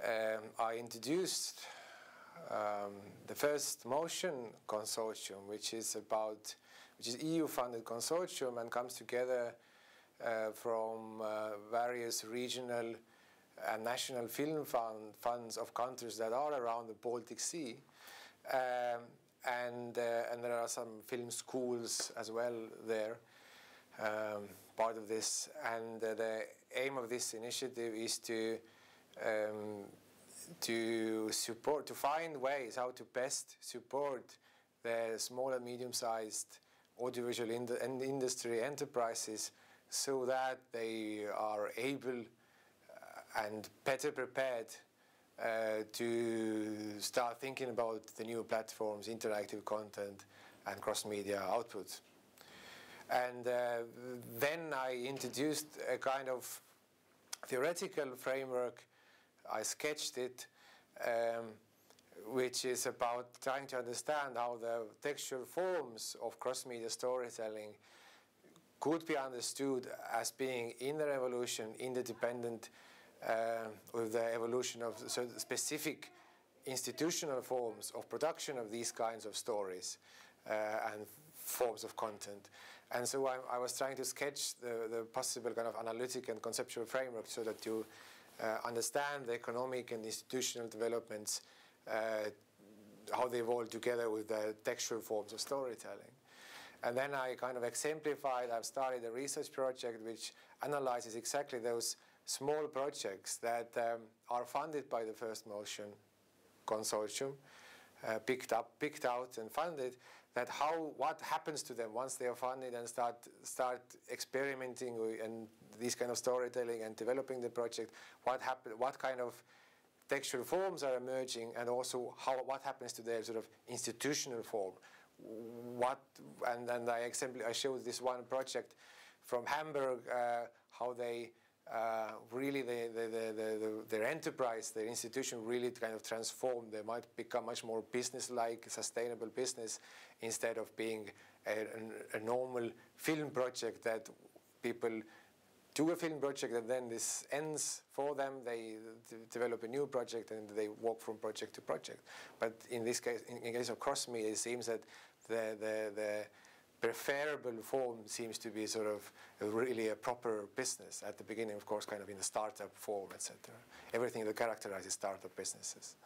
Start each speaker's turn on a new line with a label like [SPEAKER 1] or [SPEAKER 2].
[SPEAKER 1] I introduced the first motion consortium, which is EU-funded consortium and comes together from various regional and national film funds of countries that are around the Baltic Sea, and there are some film schools as well there, part of this. And the aim of this initiative is to find ways how to best support the small and medium-sized audiovisual industry enterprises so that they are able and better prepared to start thinking about the new platforms, interactive content, and cross-media output. And then I introduced a kind of theoretical framework. I sketched it, which is about trying to understand how the textual forms of cross-media storytelling could be understood as being in their evolution interdependent with the evolution of specific institutional forms of production of these kinds of stories and forms of content. And so I was trying to sketch the possible kind of analytic and conceptual framework so that you understand the economic and institutional developments, how they evolve together with the textual forms of storytelling. And then I kind of exemplified, I've started a research project which analyzes exactly those small projects that are funded by the First Motion Consortium, picked out and funded, that what happens to them once they are funded and start experimenting and this kind of storytelling and developing the project, what kind of textual forms are emerging, and also what happens to their sort of institutional form. And I showed this one project from Hamburg, how they really their enterprise, their institution really kind of transformed. They might become much more business-like, sustainable business, instead of being a normal film project that people do a film project and then this ends for them. They develop a new project and they walk from project to project. But in this case, in case of cross-media, it seems that the preferable form seems to be sort of really a proper business. At the beginning, of course, kind of in a startup form, etc. Everything that characterizes startup businesses.